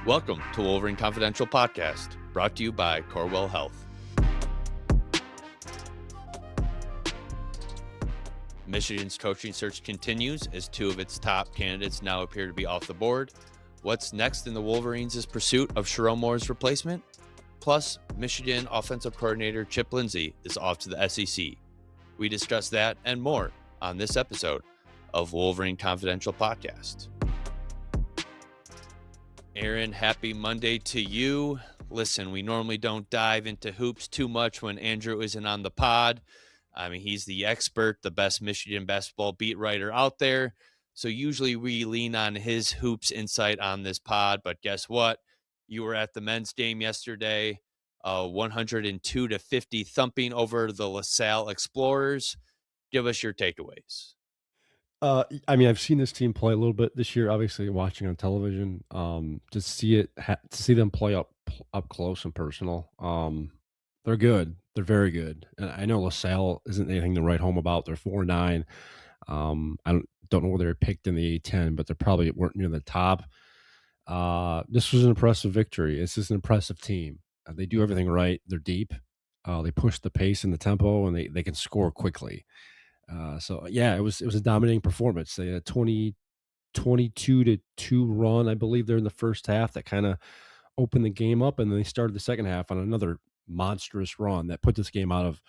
Welcome to Wolverine Confidential Podcast, brought to you by Corwell Health. Michigan's coaching search continues as two of its top candidates now appear to be off the board. What's next in the Wolverines' pursuit of Sharon Moore's replacement? Plus, Michigan offensive coordinator Chip Lindsey is off to the SEC. We discuss that and more on this episode of Wolverine Confidential Podcast. Aaron, happy Monday to you. Listen, we normally don't dive into hoops too much when Andrew isn't on the pod. I mean, he's the expert, the best Michigan basketball beat writer out there. So usually we lean on his hoops insight on this pod. But guess what? You were at the men's game yesterday, 102-50 thumping over the LaSalle Explorers. Give us your takeaways. I've seen this team play a little bit this year, obviously watching on television, to see them play up close and personal. They're good. They're very good. And I know LaSalle isn't anything to write home about. They're 4-9. I don't know where they're picked in the A10, but they probably weren't near the top. This was an impressive victory. This is an impressive team. They do everything right. They're deep. They push the pace and the tempo, and they can score quickly. It was a dominating performance. They had a 22-2 run, I believe, there in the first half that kind of opened the game up, and then they started the second half on another monstrous run that put this game out of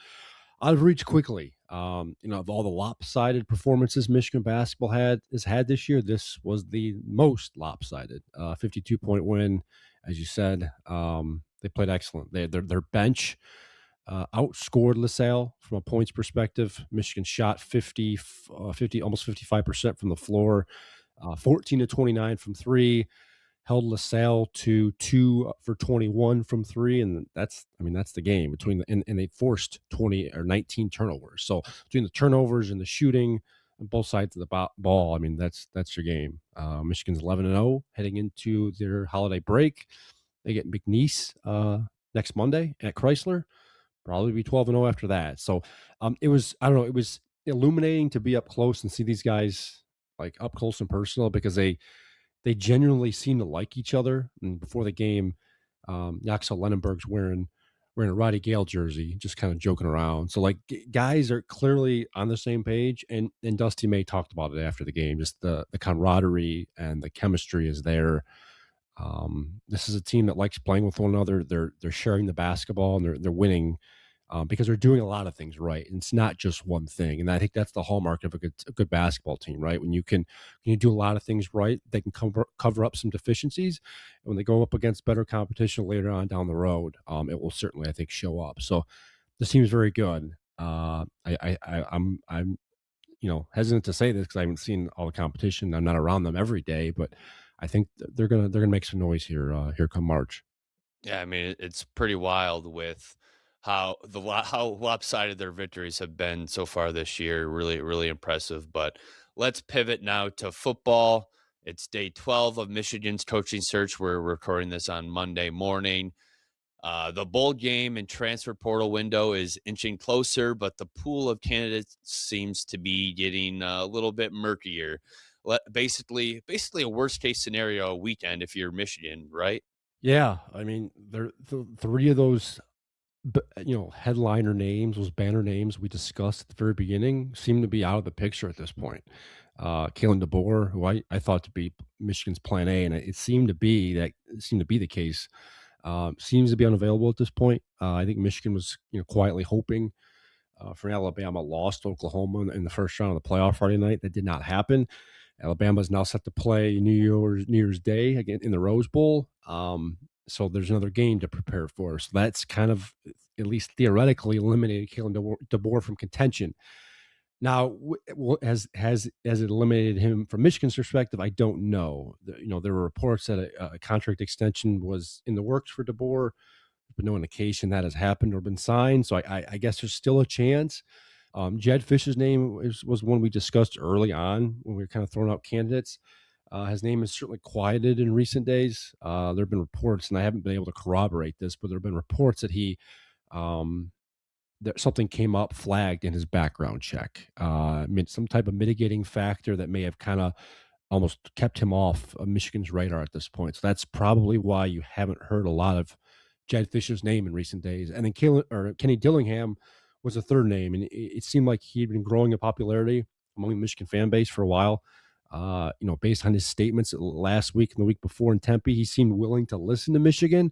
reach quickly. Of all the lopsided performances Michigan basketball has had this year, this was the most lopsided. 52-point win, as you said. They played excellent. Their bench outscored LaSalle from a points perspective. Michigan shot 50, almost 55% from the floor, 14-29 from three, held LaSalle to 2 for 21 from three. And that's the game and they forced 20 or 19 turnovers. So between the turnovers and the shooting on both sides of the ball, that's your game. Michigan's 11-0 heading into their holiday break. They get McNeese next Monday at Chrysler. Probably be 12-0 after that. So it was illuminating to be up close and see these guys like up close and personal, because they genuinely seem to like each other. And before the game, Yaxel Lenenberg's wearing a Roddy Gale jersey, just kind of joking around. So like guys are clearly on the same page, and Dusty May talked about it after the game. Just the camaraderie and the chemistry is there. This is a team that likes playing with one another. They're sharing the basketball, and they're winning because they're doing a lot of things right. And it's not just one thing. And I think that's the hallmark of a good basketball team, right? When you do a lot of things right, they can cover up some deficiencies. And when they go up against better competition later on down the road, it will certainly, I think, show up. So this team is very good. I'm hesitant to say this because I haven't seen all the competition. I'm not around them every day, but I think they're gonna make some noise here come March. Yeah, I mean, it's pretty wild with how lopsided their victories have been so far this year. Really, really impressive. But let's pivot now to football. It's day 12 of Michigan's coaching search. We're recording this on Monday morning. The bowl game and transfer portal window is inching closer, but the pool of candidates seems to be getting a little bit murkier. Basically a worst case scenario weekend if you're Michigan, right? Yeah, I mean, the three of those, headliner names, those banner names we discussed at the very beginning, seem to be out of the picture at this point. Kalen DeBoer, who I thought to be Michigan's plan A, and it seemed to be the case. Seems to be unavailable at this point. I think Michigan was quietly hoping for Alabama, lost to Oklahoma in the first round of the playoff Friday night. That did not happen. Alabama is now set to play New Year's Day again in the Rose Bowl. So there's another game to prepare for. So that's kind of, at least theoretically, eliminated Kalen DeBoer from contention. Now, has it eliminated him from Michigan's perspective? I don't know. There were reports that a contract extension was in the works for DeBoer, but no indication that has happened or been signed. So I guess there's still a chance. Jedd Fisch's name was one we discussed early on when we were kind of throwing out candidates. His name is certainly quieted in recent days. There have been reports, and I haven't been able to corroborate this, but there have been reports that that something came up flagged in his background check. Some type of mitigating factor that may have kind of almost kept him off of Michigan's radar at this point. So that's probably why you haven't heard a lot of Jedd Fisch's name in recent days. And then Kenny Dillingham was a third name, and it seemed like he'd been growing in popularity among the Michigan fan base for a while. Based on his statements last week and the week before in Tempe, he seemed willing to listen to Michigan,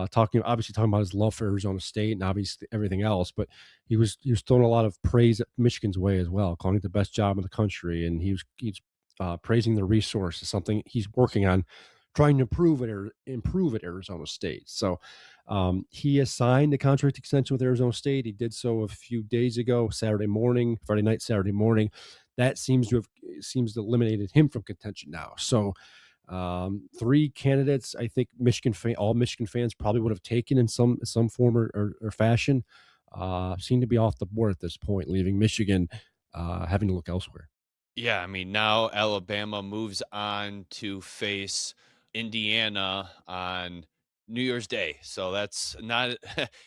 talking about his love for Arizona State and obviously everything else. But he was throwing a lot of praise at Michigan's way as well, calling it the best job in the country, and he's praising the resources, something he's working on, trying to improve at Arizona State. So he has signed a contract extension with Arizona State. He did so a few days ago, Friday night, Saturday morning. That seems to eliminated him from contention now. So three candidates, I think all Michigan fans probably would have taken in some form or fashion, seem to be off the board at this point, leaving Michigan having to look elsewhere. Yeah, I mean, now Alabama moves on to face Indiana on New Year's Day. So that's not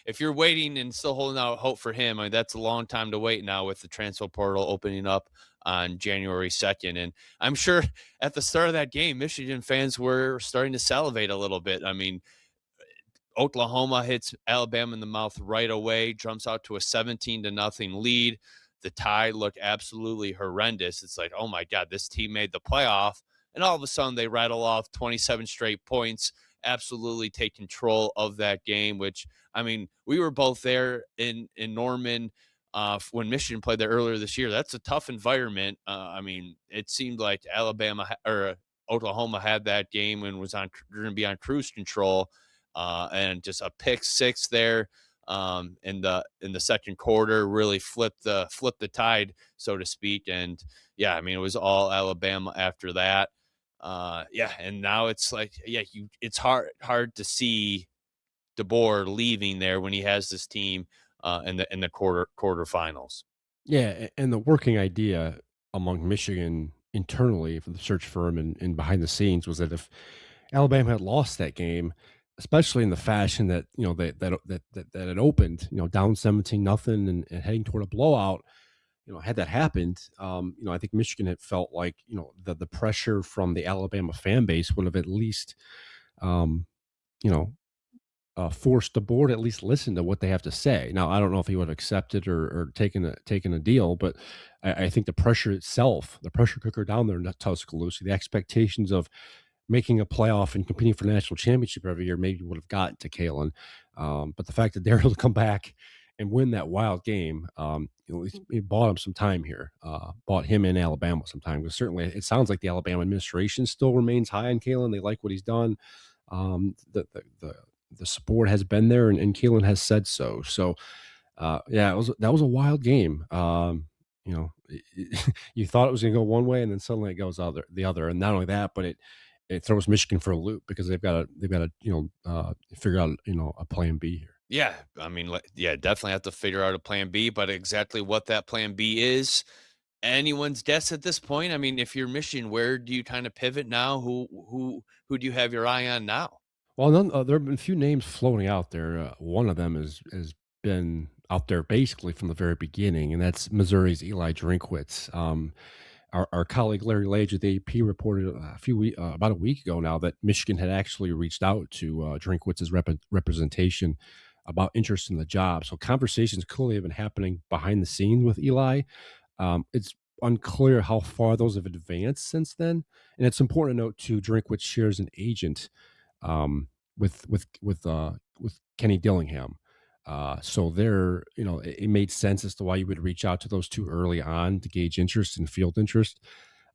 if you're waiting and still holding out hope for him, I mean, that's a long time to wait now with the transfer portal opening up on January 2nd. And I'm sure at the start of that game, Michigan fans were starting to salivate a little bit. I mean, Oklahoma hits Alabama in the mouth right away, jumps out to a 17 to nothing lead. The tie looked absolutely horrendous. It's like, oh my God, this team made the playoff. And all of a sudden they rattle off 27 straight points, absolutely take control of that game, which I mean, we were both there in Norman when Michigan played there earlier this year. That's a tough environment. I mean, it seemed like or Oklahoma had that game and was going to be on cruise control, and just a pick six there in the second quarter really flipped the tide, so to speak. And yeah, I mean, it was all Alabama after that. Yeah, and now it's like, yeah, it's hard to see DeBoer leaving there when he has this team in the quarterfinals. Yeah, and the working idea among Michigan internally for the search firm and behind the scenes was that if Alabama had lost that game, especially in the fashion that that it opened, down 17 nothing and heading toward a blowout, had that happened, I think Michigan had felt like the pressure from the Alabama fan base would have at least um, you know forced the board to at least listen to what they have to say. Now, I don't know if he would have accepted or taken a deal, but I think the pressure itself, the pressure cooker down there in Tuscaloosa, the expectations of making a playoff and competing for the national championship every year maybe would have gotten to Kalen. But the fact that they're able to come back and win that wild game, it bought him some time here, bought him in Alabama some time. Because certainly it sounds like the Alabama administration still remains high on Kalen. They like what he's done. The support has been there, and Keelan has said so. So, yeah, that was a wild game. You thought it was going to go one way, and then suddenly it goes the other. And not only that, but it throws Michigan for a loop because they've got to figure out a plan B here. Yeah, I mean, yeah, definitely have to figure out a plan B, but exactly what that plan B is, anyone's guess at this point. I mean, if you're Michigan, where do you kind of pivot now? Who do you have your eye on now? Well, there have been a few names floating out there. One of them has been out there basically from the very beginning, and that's Missouri's Eli Drinkwitz. Our colleague Larry Lage at the AP reported about a week ago now that Michigan had actually reached out to Drinkwitz's representation about interest in the job. So conversations clearly have been happening behind the scenes with Eli. It's unclear how far those have advanced since then, and it's important to note too. Drinkwitz shares an agent with Kenny Dillingham. So there, it made sense as to why you would reach out to those two early on to gauge interest and field interest.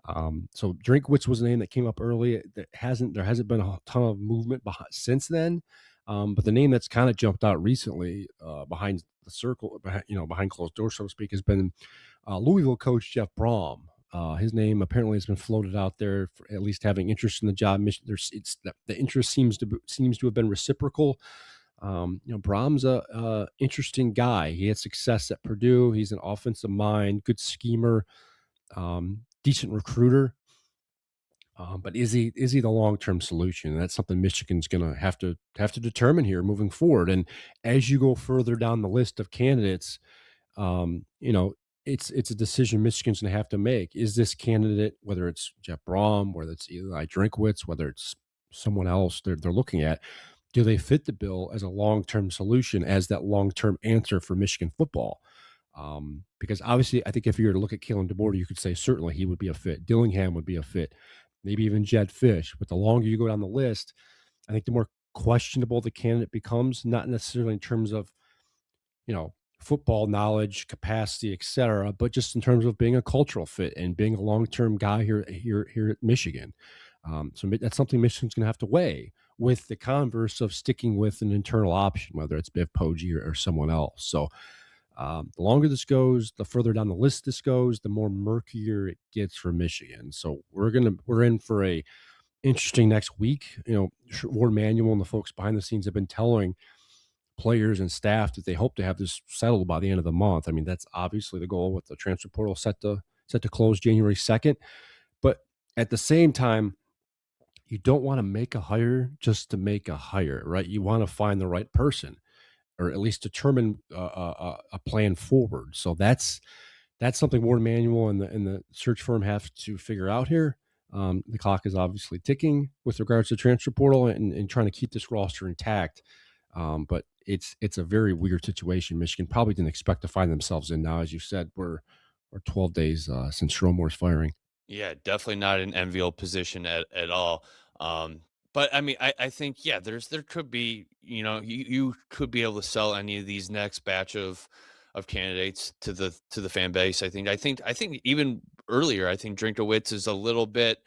So Drinkwitz was a name that came up early. There hasn't been a ton of movement since then. But the name that's kind of jumped out recently, behind the circle, behind closed doors, so to speak, has been Louisville coach Jeff Brom. His name apparently has been floated out there for at least having interest in the job. The interest seems to have been reciprocal. Brahm's a interesting guy. He had success at Purdue. He's an offensive mind, good schemer, decent recruiter. But is he the long term solution? And that's something Michigan's going to have to determine here moving forward. And as you go further down the list of candidates, it's a decision Michigan's going to have to make. Is this candidate, whether it's Jeff Brom, whether it's Eli Drinkwitz, whether it's someone else they're looking at, do they fit the bill as a long term solution, as that long term answer for Michigan football? Because obviously, I think if you were to look at Kalen DeBoer, you could say certainly he would be a fit. Dillingham would be a fit, maybe even Jedd Fisch. But the longer you go down the list, I think the more questionable the candidate becomes, not necessarily in terms of, football knowledge, capacity, etc., but just in terms of being a cultural fit and being a long-term guy here at Michigan. That's something Michigan's going to have to weigh, with the converse of sticking with an internal option, whether it's Biff Poggi or someone else. So the longer this goes, the further down the list this goes, the more murkier it gets for Michigan. So we're in for a interesting next week. Ward Manuel and the folks behind the scenes have been telling players and staff that they hope to have this settled by the end of the month. I mean, that's obviously the goal, with the transfer portal set to close January 2nd. But at the same time, you don't want to make a hire just to make a hire, right? You want to find the right person, or at least determine a plan forward. So that's something Ward Manuel and the search firm have to figure out here. The clock is obviously ticking with regards to transfer portal and trying to keep this roster intact. But it's a very weird situation. Michigan probably didn't expect to find themselves in. Now, as you said, we're 12 days since Schromore's firing. Yeah, definitely not an enviable position at all. But I mean, I think yeah, there could be, you could be able to sell any of these next batch of candidates to the fan base. I think even earlier, I think Drinkowitz is a little bit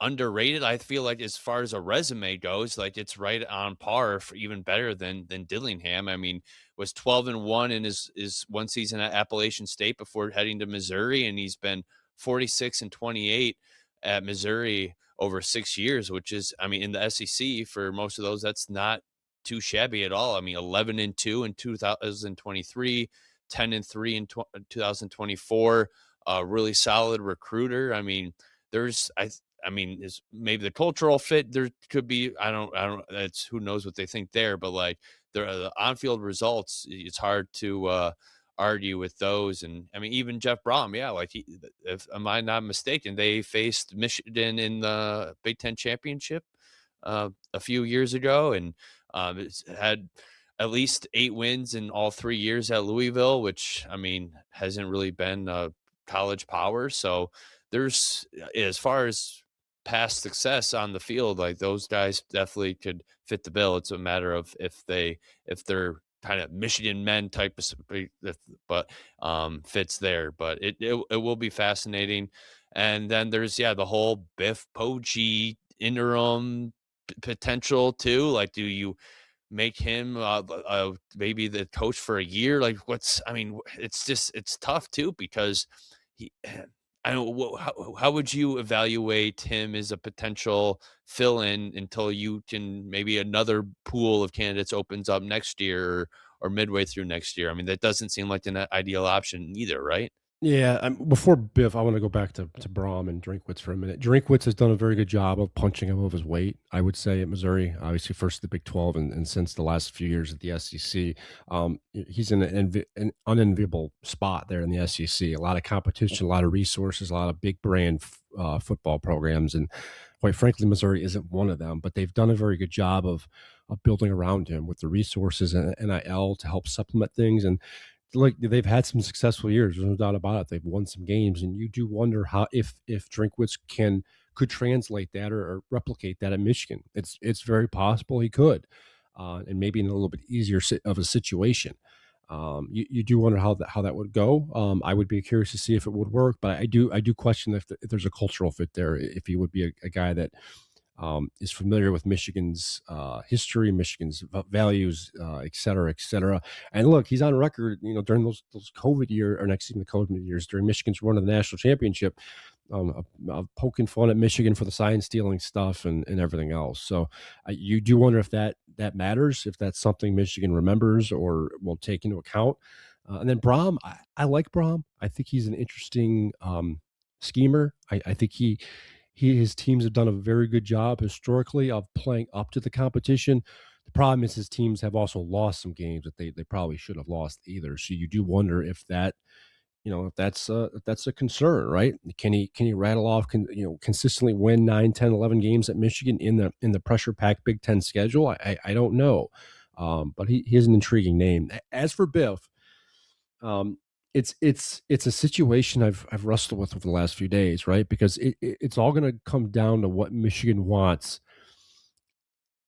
underrated. I feel like as far as a resume goes, like it's right on par, for even better than Dillingham. I mean, was 12-1 in his one season at Appalachian State before heading to Missouri, and he's been 46-28 at Missouri over 6 years, which is, I mean, in the SEC for most of those, that's not too shabby at all. I mean, 11-2 in 2023, 10-3 in 2024. Really solid recruiter. I mean, there's I mean, is maybe the cultural fit there could be. I don't. That's, who knows what they think there, but like the on-field results, it's hard to argue with those. And I mean, even Jeff Brom, yeah, like if am I not mistaken, they faced Michigan in the Big Ten championship a few years ago, and it's had at least 8 wins in all 3 years at Louisville, which I mean hasn't really been college power. So there's, as far as past success on the field, like those guys definitely could fit the bill. It's a matter of if they're kind of Michigan men type of, but fits there. But it will be fascinating. And then there's, yeah, the whole Biff Poggi interim potential too. Like, do you make him maybe the coach for a year? Like, I mean, it's just, it's tough too, because he, I don't, how would you evaluate him as a potential fill in until you can, maybe another pool of candidates opens up next year, or midway through next year? I mean, that doesn't seem like an ideal option either, right? Yeah, before Biff, I want to go back to Brom and Drinkwitz for a minute. Drinkwitz has done a very good job of punching above his weight, I would say, at Missouri. Obviously, first at the Big 12, and since the last few years at the SEC. He's in an unenviable spot there in the SEC. A lot of competition, a lot of resources, a lot of big brand football programs, and quite frankly, Missouri isn't one of them. But they've done a very good job of building around him with the resources and NIL to help supplement things. And like, they've had some successful years. There's no doubt about it. They've won some games, and you do wonder how, if Drinkwitz could translate that, or replicate that at Michigan. It's very possible he could, and maybe in a little bit easier of a situation. You do wonder how that would go. I would be curious to see if it would work, but I do question if there's a cultural fit there. If he would be a guy that is familiar with Michigan's history, Michigan's values, et cetera, et cetera. And look, he's on record, during those COVID year, or next even the COVID years, during Michigan's run of the national championship, poking fun at Michigan for the sign stealing stuff and everything else. So you do wonder if that matters, if that's something Michigan remembers or will take into account. And then Brom, I like Brom. I think he's an interesting schemer. I think his teams have done a very good job historically of playing up to the competition. The problem is his teams have also lost some games that they probably should have lost either. So you do wonder if that, if that's a concern, right? Can he rattle off consistently win 9, 10, 11 games at Michigan in the pressure packed Big Ten schedule? I don't know, but he is an intriguing name. As for Biff, um, it's a situation I've wrestled with over the last few days, right? Because it's all going to come down to what Michigan wants,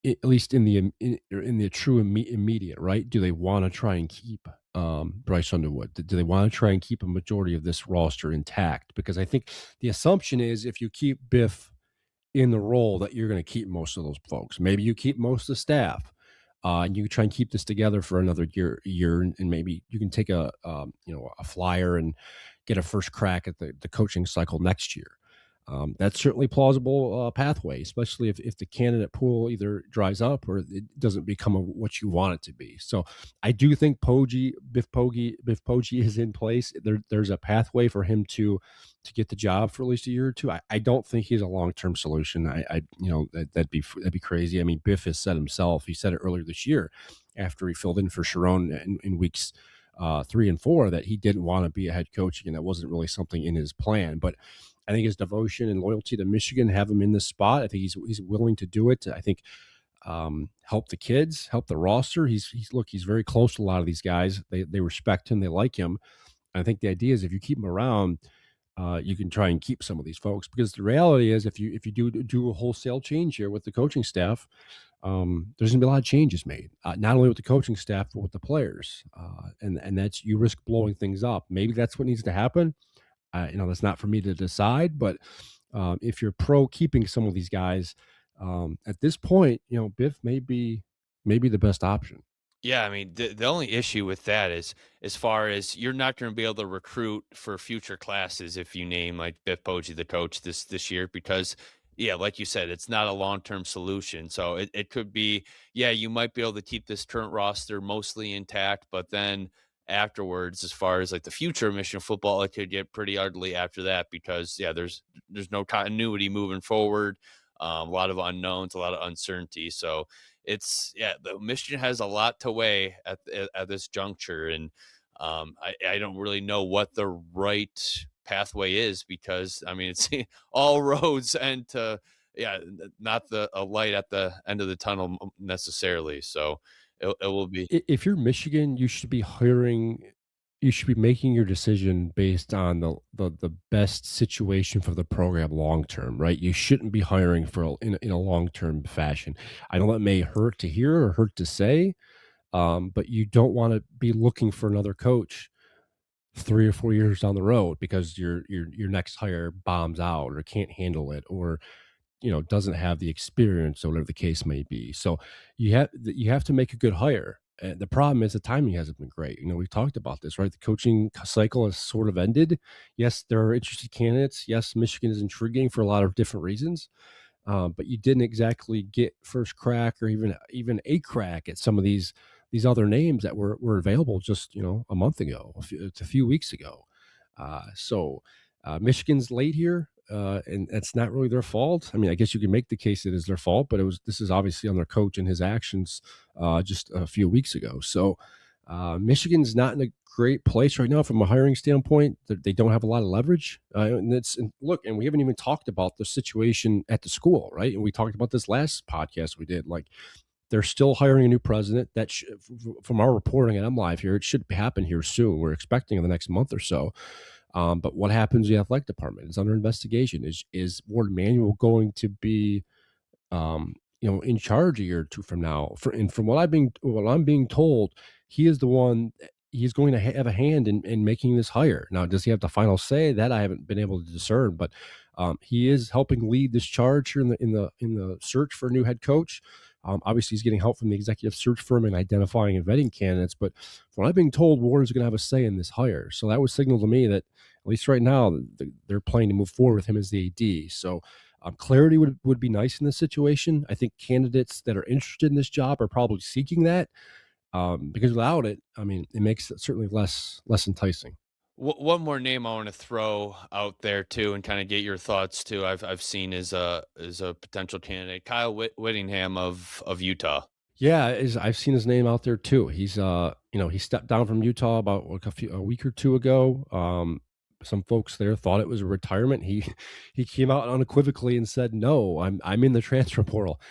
at least in the true immediate, right? Do they want to try and keep Bryce Underwood? Do they want to try and keep a majority of this roster intact? Because I think the assumption is if you keep Biff in the role that you're going to keep most of those folks. Maybe you keep most of the staff, and you try and keep this together for another year, and maybe you can take a flyer and get a first crack at the coaching cycle next year. That's certainly plausible pathway, especially if the candidate pool either dries up or it doesn't become what you want it to be. So I do think Biff Poggi is in place. There's a pathway for him to get the job for at least a year or two. I don't think he's a long term solution. That'd be crazy. I mean, Biff has said himself. He said it earlier this year after he filled in for Sharon in weeks 3 and 4 that he didn't want to be a head coach again. That wasn't really something in his plan, but I think his devotion and loyalty to Michigan have him in this spot. I think he's willing to do it. I think help the kids, help the roster. He's very close to a lot of these guys. They respect him, they like him. And I think the idea is if you keep him around, you can try and keep some of these folks because the reality is if you do a wholesale change here with the coaching staff, there's gonna be a lot of changes made, not only with the coaching staff but with the players, and that's you risk blowing things up. Maybe that's what needs to happen. That's not for me to decide, but if you're pro keeping some of these guys, at this point, Biff may be the best option. Yeah, I mean, the only issue with that is as far as you're not going to be able to recruit for future classes if you name like Biff Poggi the coach this year because yeah, like you said, it's not a long-term solution. So it could be, yeah, you might be able to keep this current roster mostly intact, but then afterwards, as far as like the future of Michigan football, it could get pretty ugly after that because yeah, there's no continuity moving forward. A lot of unknowns, a lot of uncertainty. So it's yeah, the Michigan has a lot to weigh at this juncture, and I don't really know what the right pathway is because I mean it's all roads end to yeah, not a light at the end of the tunnel necessarily. So it will be If you're Michigan, you should be making your decision based on the best situation for the program long term, right? You shouldn't be hiring in a long term fashion. I know that may hurt to hear or hurt to say, but you don't want to be looking for another coach 3 or 4 years down the road because your next hire bombs out or can't handle it or doesn't have the experience or whatever the case may be. So you have to make a good hire. And the problem is the timing hasn't been great. We've talked about this, right? The coaching cycle has sort of ended. Yes, there are interested candidates. Yes, Michigan is intriguing for a lot of different reasons. But you didn't exactly get first crack or even a crack at some of these other names that were available just a month ago, a few weeks ago. Michigan's late here, and it's not really their fault. I mean, I guess you can make the case it is their fault, but this is obviously on their coach and his actions just a few weeks ago. So Michigan's not in a great place right now from a hiring standpoint. They don't have a lot of leverage, and we haven't even talked about the situation at the school, right? And we talked about this last podcast we did, like. They're still hiring a new president. From our reporting at MLive here, it should happen here soon. We're expecting in the next month or so. But what happens in the athletic department is under investigation. Is Ward Manuel going to be, in charge a year or two from now? And from what I'm being told, he is the one. He's going to have a hand in making this hire. Now, does he have the final say? That I haven't been able to discern, but he is helping lead this charge here in the search for a new head coach. Obviously, he's getting help from the executive search firm in identifying and vetting candidates. But from what I've been told, Ward is going to have a say in this hire. So that would signal to me that, at least right now, they're planning to move forward with him as the AD. So clarity would be nice in this situation. I think candidates that are interested in this job are probably seeking that because without it, I mean, it makes it certainly less enticing. One more name I want to throw out there too, and kind of get your thoughts too. I've seen as a potential candidate, Kyle Whittingham of Utah. Yeah, I've seen his name out there too. He stepped down from Utah about like a week or two ago. Some folks there thought it was a retirement. He came out unequivocally and said, "No, I'm in the transfer portal."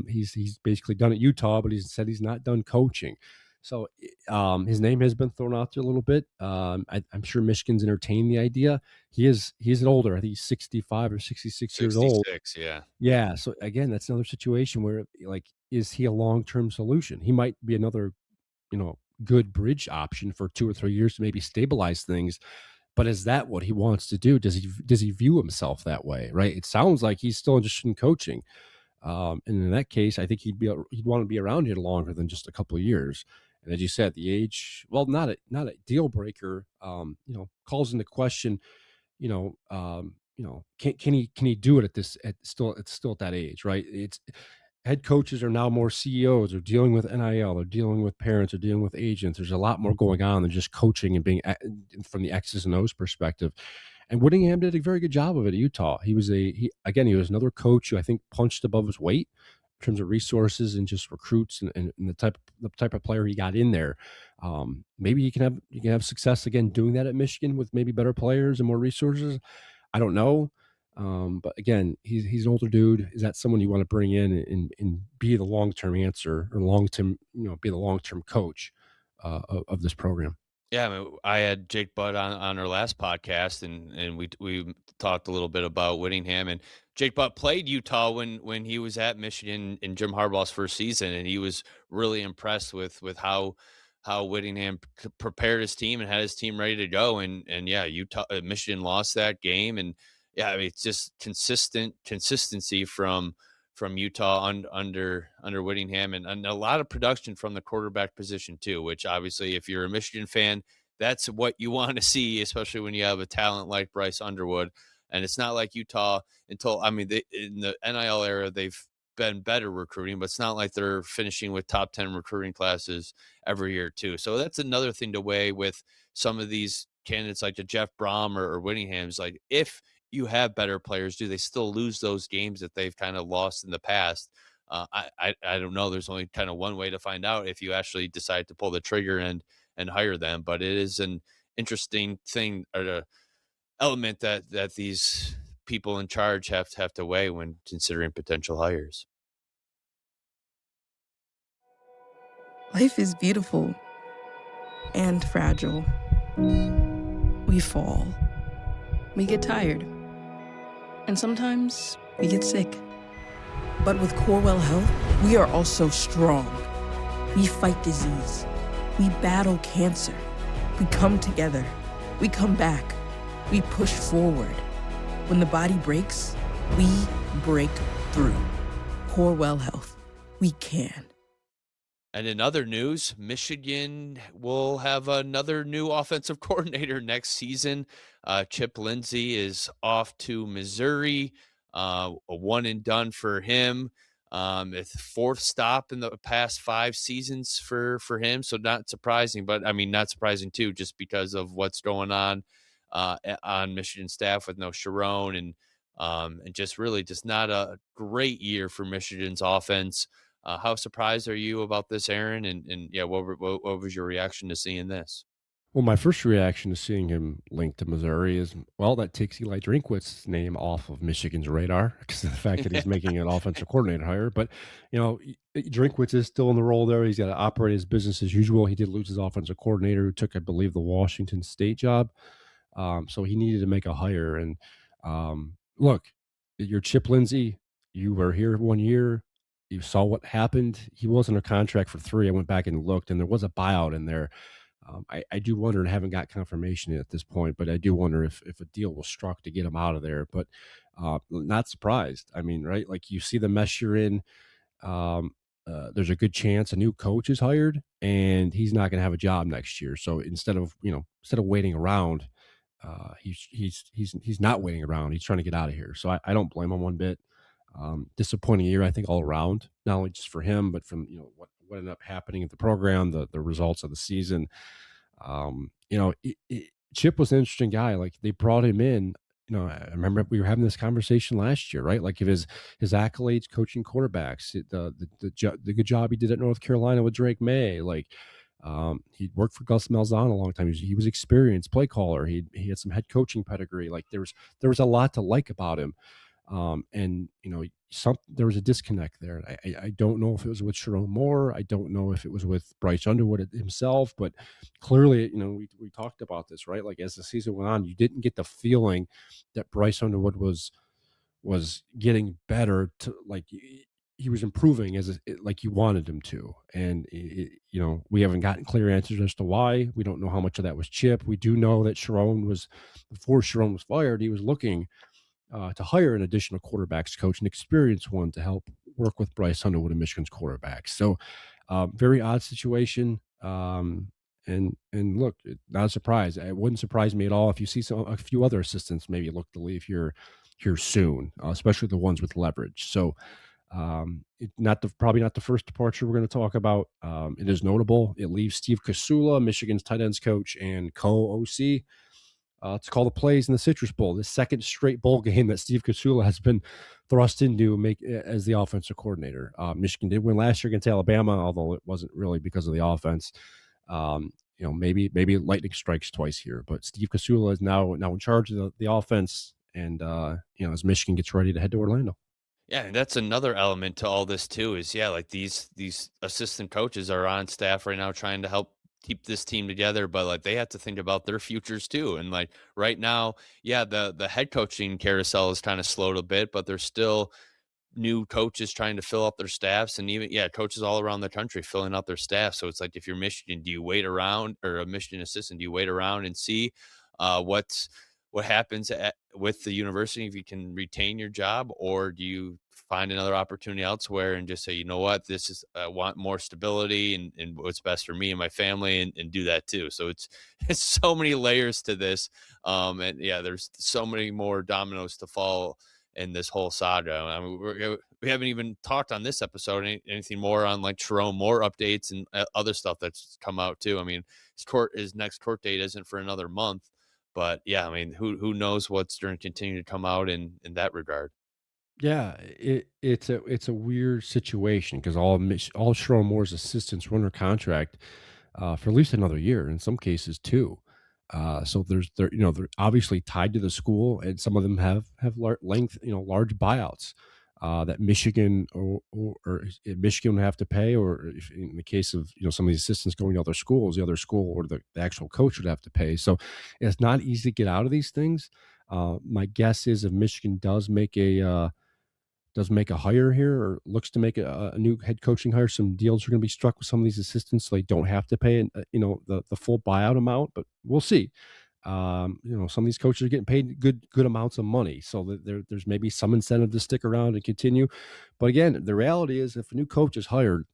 He's basically done at Utah, but he's said he's not done coaching. So his name has been thrown out there a little bit. I'm sure Michigan's entertained the idea. He's an older. I think he's 65 or 66 years old. 66, yeah. Yeah, so again, that's another situation where, like, is he a long-term solution? He might be another, good bridge option for 2 or 3 years to maybe stabilize things, but is that what he wants to do? Does he view himself that way, right? It sounds like he's still interested in coaching, and in that case, I think he'd wanna be around here longer than just a couple of years, and as you said, the age, well, not a deal breaker, calls into question, can he do it at that age, right? It's head coaches are now more CEOs. They're dealing with NIL. They're dealing with parents. They're dealing with agents. There's a lot more going on than just coaching and being from the X's and O's perspective. And Whittingham did a very good job of it at Utah. He was another coach who I think punched above his weight in terms of resources and just recruits and the type of player he got in there. Maybe you can have success again doing that at Michigan with maybe better players and more resources. I don't know. But again, he's an older dude. Is that someone you want to bring in and be the long term answer or long term, be the long term coach of this program? Yeah, I mean, I had Jake Butt on our last podcast, and we talked a little bit about Whittingham, and Jake Butt played Utah when he was at Michigan in Jim Harbaugh's first season, and he was really impressed with how Whittingham prepared his team and had his team ready to go, and yeah, Michigan lost that game, and yeah, I mean, it's just consistency from Utah under Whittingham, and a lot of production from the quarterback position too, which obviously if you're a Michigan fan, that's what you want to see, especially when you have a talent like Bryce Underwood. And it's not like Utah until I mean in the NIL era they've been better recruiting, but it's not like they're finishing with top 10 recruiting classes every year too. So that's another thing to weigh with some of these candidates like the Jeff Brom or Whittingham's. Like if you have better players, do they still lose those games that they've kind of lost in the past? I don't know. There's only kind of one way to find out if you actually decide to pull the trigger and hire them. But it is an interesting thing or a element that these people in charge have to weigh when considering potential hires. Life is beautiful and fragile. We fall. We get tired. And sometimes we get sick. But with Corwell Health, we are also strong. We fight disease. We battle cancer. We come together. We come back. We push forward. When the body breaks, we break through. Corwell Health. We can. And in other news, Michigan will have another new offensive coordinator next season. Chip Lindsey is off to Missouri, a one and done for him. It's fourth stop in the past 5 seasons for him, so not surprising. But I mean, not surprising too, just because of what's going on Michigan staff with no Sharon and just really just not a great year for Michigan's offense. How surprised are you about this, Aaron? And yeah, what was your reaction to seeing this? Well, my first reaction to seeing him linked to Missouri is, well, that takes Eli Drinkwitz's name off of Michigan's radar because of the fact that he's making an offensive coordinator hire. But, Drinkwitz is still in the role there. He's got to operate his business as usual. He did lose his offensive coordinator who took, I believe, the Washington State job. So he needed to make a hire. And look, you're Chip Lindsey. You were here 1 year. You saw what happened. He wasn't a contract for 3. I went back and looked, and there was a buyout in there. I do wonder, and haven't got confirmation at this point, but I do wonder if a deal was struck to get him out of there. But not surprised. I mean, right? Like you see the mess you're in. Um, there's a good chance a new coach is hired, and he's not going to have a job next year. So instead of waiting around, he's not waiting around. He's trying to get out of here. So I don't blame him one bit. Disappointing year, I think, all around, not only just for him, but from what ended up happening at the program, the results of the season. Chip was an interesting guy. Like they brought him in. I remember we were having this conversation last year, right? Like if his accolades coaching quarterbacks, the good job he did at North Carolina with Drake May, like he worked for Gus Malzahn a long time. He was experienced play caller. He had some head coaching pedigree. Like there was a lot to like about him. And there was a disconnect there. I don't know if it was with Sharon Moore. I don't know if it was with Bryce Underwood himself, but clearly, we talked about this, right? Like as the season went on, you didn't get the feeling that Bryce Underwood was getting better to like he was improving like you wanted him to. And we haven't gotten clear answers as to why. We don't know how much of that was Chip. We do know that before Sharon was fired, he was looking to hire an additional quarterbacks coach, an experienced one, to help work with Bryce Underwood and Michigan's quarterbacks. So, very odd situation. And look, not a surprise. It wouldn't surprise me at all if you see a few other assistants maybe look to leave here soon, especially the ones with leverage. So, probably not the first departure we're going to talk about. It is notable. It leaves Steve Kasula, Michigan's tight ends coach and co-OC, to call the plays in the Citrus Bowl, the second straight bowl game that Steve Kasula has been thrust into as the offensive coordinator. Michigan did win last year against Alabama, although it wasn't really because of the offense. Maybe lightning strikes twice here, but Steve Kasula is now in charge of the offense, and as Michigan gets ready to head to Orlando. Yeah, and that's another element to all this too is like these assistant coaches are on staff right now trying to help keep this team together, but like they have to think about their futures too. And like right now, the head coaching carousel is kind of slowed a bit, but there's still new coaches trying to fill up their staffs, and even coaches all around the country filling up their staff. So it's like if you're Michigan, do you wait around, or a Michigan assistant, do you wait around and see what happens with the university if you can retain your job, or do you find another opportunity elsewhere and just say, you know what, this is I want more stability and what's best for me and my family, and do that too. So it's it's so many layers to this, and there's so many more dominoes to fall in this whole saga. I mean, we haven't even talked on this episode anything more on like Sharon Moore updates and other stuff that's come out too. I mean, his next court date isn't for another month, but I mean, who knows what's going to continue to come out in that regard. Yeah, it's a weird situation because all Sharon Moore's assistants were under contract for at least another year, in some cases two. So they're obviously tied to the school, and some of them have large buyouts that Michigan or Michigan would have to pay, or if in the case of some of these assistants going to other schools, the other school or the actual coach would have to pay. So it's not easy to get out of these things. My guess is if Michigan does make a hire here or looks to make a new head coaching hire, some deals are going to be struck with some of these assistants so they don't have to pay the full buyout amount, but we'll see. Some of these coaches are getting paid good amounts of money, so that there's maybe some incentive to stick around and continue. But again, the reality is if a new coach is hired,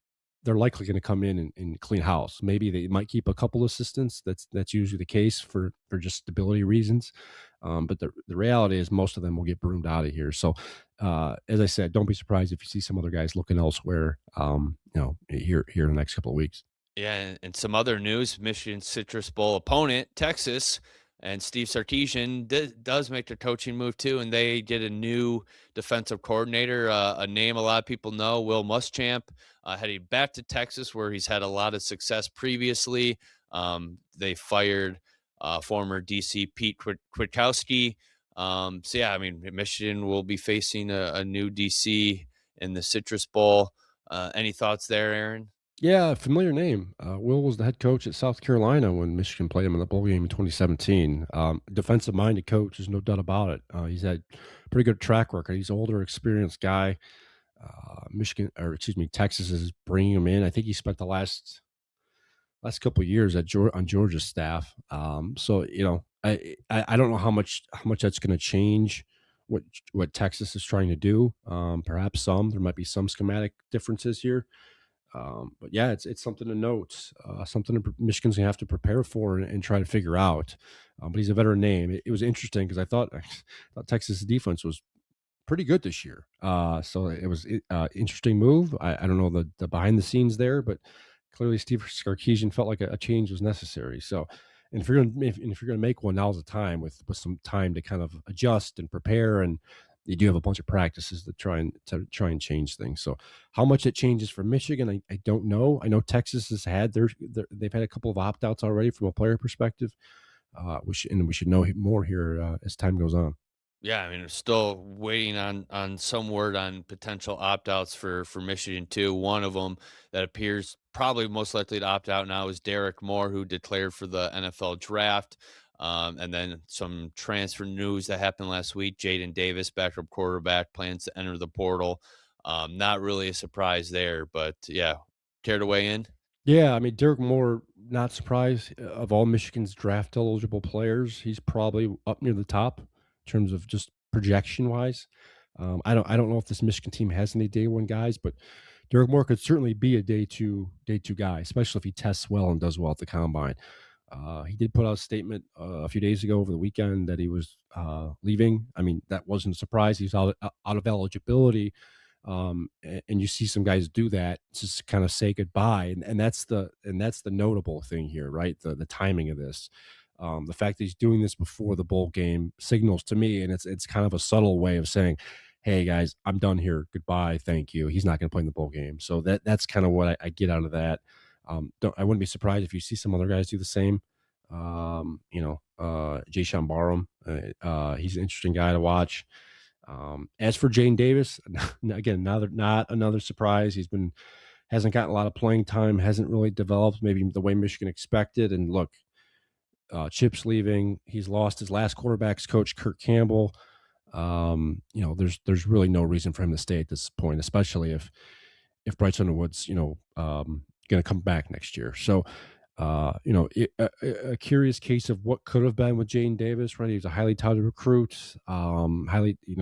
they're likely going to come in and clean house. Maybe they might keep a couple assistants. That's usually the case for just stability reasons. But the reality is most of them will get broomed out of here. So, as I said, don't be surprised if you see some other guys looking elsewhere, here in the next couple of weeks. Yeah, and some other news: Michigan Citrus Bowl opponent Texas and Steve Sarkisian does make their coaching move too, and they get a new defensive coordinator, a name a lot of people know, Will Muschamp, heading back to Texas where he's had a lot of success previously. They fired former DC Pete Kwiatkowski. I mean, Michigan will be facing a new DC in the Citrus Bowl. Any thoughts there, Aaron? Yeah, familiar name. Will was the head coach at South Carolina when Michigan played him in the bowl game in 2017. Defensive-minded coach, there's no doubt about it. He's had pretty good track record. He's an older, experienced guy. Texas is bringing him in. I think he spent the last couple of years on Georgia's staff. I don't know how much that's going to change what Texas is trying to do. Perhaps there might be some schematic differences here. But yeah, it's something to note, something Michigan's gonna have to prepare for and try to figure out. But he's a veteran name. It was interesting because I thought Texas defense was pretty good this year. So it was interesting move. I don't know the behind the scenes there, but clearly Steve Sarkisian felt like a change was necessary. So And if you're gonna make one, now's the time with some time to kind of adjust and prepare. And you do have a bunch of practices to try and change things. So how much it changes for Michigan, I don't know. I know Texas has had they've had a couple of opt outs already from a player perspective. We should know more here as time goes on. Yeah, I mean, we're still waiting on some word on potential opt-outs for Michigan too. One of them that appears probably most likely to opt out now is Derek Moore, who declared for the NFL draft. And then some transfer news that happened last week. Jaden Davis, backup quarterback, plans to enter the portal. Not really a surprise there, but yeah, care to weigh in? Yeah, I mean, Derek Moore, not surprised. Of all Michigan's draft eligible players, he's probably up near the top in terms of just projection wise. I don't know if this Michigan team has any day one guys, but Derek Moore could certainly be a day two guy, especially if he tests well and does well at the combine. He did put out a statement a few days ago over the weekend that he was leaving. I mean, that wasn't a surprise. He's out of eligibility, and you see some guys do that just to kind of say goodbye, and that's the notable thing here, right? The timing of this, the fact that he's doing this before the bowl game signals to me, and it's kind of a subtle way of saying, "Hey guys, I'm done here. Goodbye, thank you." He's not going to play in the bowl game, so that's kind of what I get out of that. I wouldn't be surprised if you see some other guys do the same. Jay Barham, he's an interesting guy to watch. As for Jane Davis, again, not another surprise. Hasn't gotten a lot of playing time, hasn't really developed maybe the way Michigan expected. And look, Chip's leaving. He's lost his last quarterbacks coach, Kurt Campbell. There's really no reason for him to stay at this point, especially if Bryce Underwood's going to come back next year. So a curious case of what could have been with Jane Davis, right? He was a highly touted recruit. He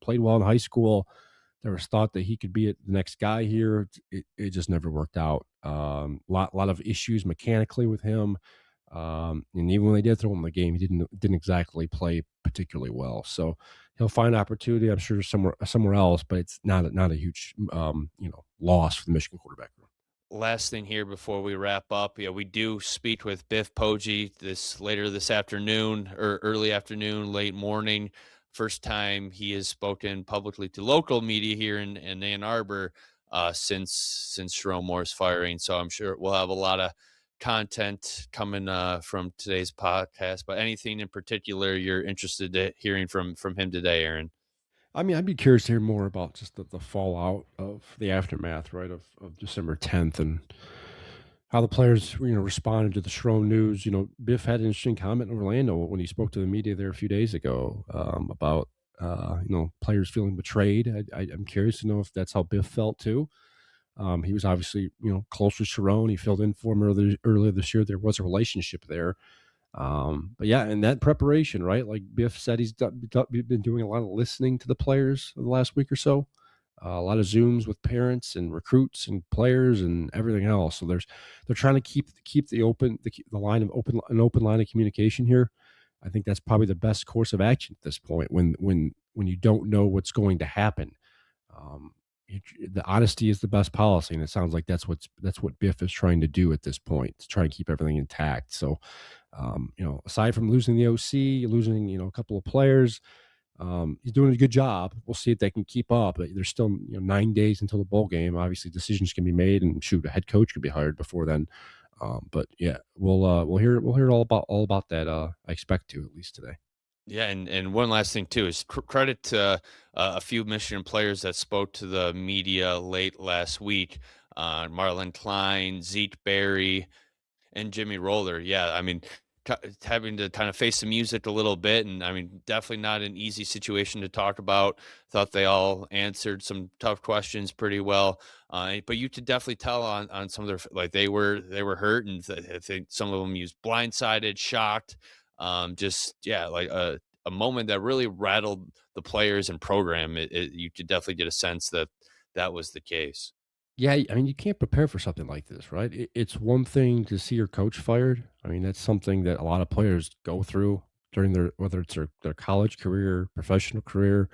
played well in high school. There was thought that he could be the next guy here. It just never worked out. Lot of issues mechanically with him. And even when they did throw him in the game, he didn't exactly play particularly well. So he'll find opportunity, I'm sure, somewhere else, but it's not a huge loss for the Michigan quarterback room. Last thing here before we wrap up, yeah, we do speak with Biff Poggi later this afternoon or early afternoon, late morning. First time he has spoken publicly to local media here in Ann Arbor since Jerome Moore's firing. So I'm sure we'll have a lot of content coming from today's podcast. But anything in particular you're interested in hearing from him today, Aaron? I mean, I'd be curious to hear more about just the fallout of the aftermath, right, of December 10th, and how the players, responded to the Schroen news. Biff had an interesting comment in Orlando when he spoke to the media there a few days ago about, players feeling betrayed. I'm curious to know if that's how Biff felt too. He was obviously, close with Sharon. He filled in for him earlier this year. There was a relationship there. But yeah, and that preparation, right? Like Biff said, he's been doing a lot of listening to the players the last week or so. A lot of Zooms with parents and recruits and players and everything else. So they're trying to keep the line of an open line of communication here. I think that's probably the best course of action at this point when you don't know what's going to happen. The honesty is the best policy, and it sounds like that's what Biff is trying to do at this point, to try and keep everything intact. So, aside from losing the OC, losing a couple of players, he's doing a good job. We'll see if they can keep up. There's still 9 days until the bowl game. Obviously, decisions can be made, and a head coach could be hired before then. But yeah, we'll hear all about that. I expect to, at least today. Yeah, and one last thing too is credit to a few Michigan players that spoke to the media late last week. Marlon Klein, Zeke Berry, and Jimmy Roller. Yeah, I mean, having to kind of face the music a little bit, and I mean, definitely not an easy situation to talk about. Thought they all answered some tough questions pretty well, but you could definitely tell on some of their, like, they were hurt, and I think some of them used blindsided, shocked, just yeah, like a moment that really rattled the players and program. You could definitely get a sense that that was the case. Yeah, I mean, you can't prepare for something like this, right? It's one thing to see your coach fired. I mean, that's something that a lot of players go through during whether it's their college career, professional career.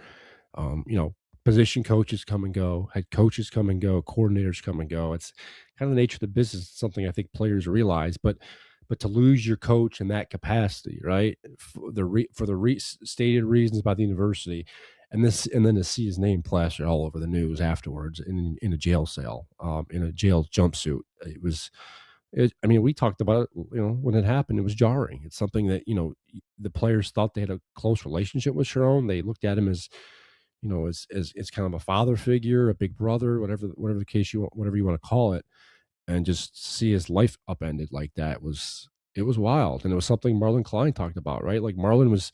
Um, you know, Position coaches come and go, head coaches come and go, coordinators come and go. It's kind of the nature of the business. It's something I think players realize, but but to lose your coach in that capacity, right? For the stated reasons by the university, and then to see his name plastered all over the news afterwards in a jail cell, in a jail jumpsuit. I mean, we talked about it, when it happened. It was jarring. It's something that, the players thought they had a close relationship with Sharon. They looked at him as, as kind of a father figure, a big brother, whatever the case whatever you want to call it. And just see his life upended like that it was wild. And it was something Marlon Klein talked about, right? Like, Marlon was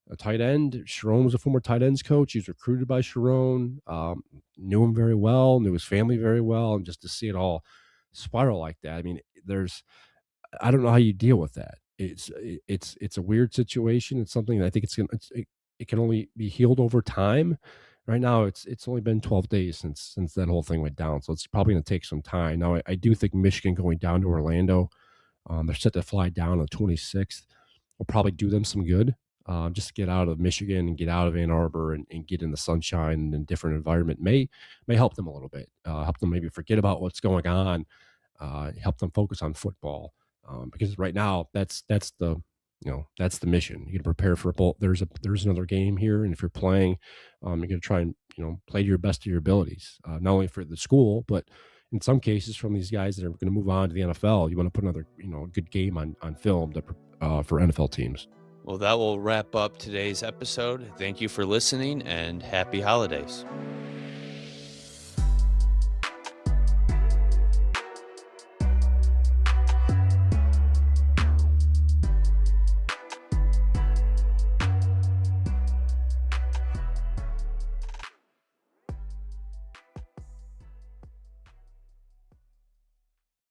a tight end. Sharon was a former tight ends coach. He was recruited by Sharon, knew him very well, knew his family very well. And just to see it all spiral like that, I mean, I don't know how you deal with that. It's a weird situation. It's something that I think it can only be healed over time. Right now, it's only been 12 days since that whole thing went down, so it's probably going to take some time. Now, I do think Michigan going down to Orlando, they're set to fly down on the 26th, will probably do them some good. Just to get out of Michigan and get out of Ann Arbor and get in the sunshine and in a different environment may help them a little bit. Help them maybe forget about what's going on. Help them focus on football, because right now that's the mission. You got to prepare for a bowl. There's another game here, and if you're playing, you're going to try and play to your best of your abilities, not only for the school, but in some cases from these guys that are going to move on to the NFL. You want to put another good game on film for NFL teams. Well, that will wrap up today's episode. Thank you for listening, and happy holidays.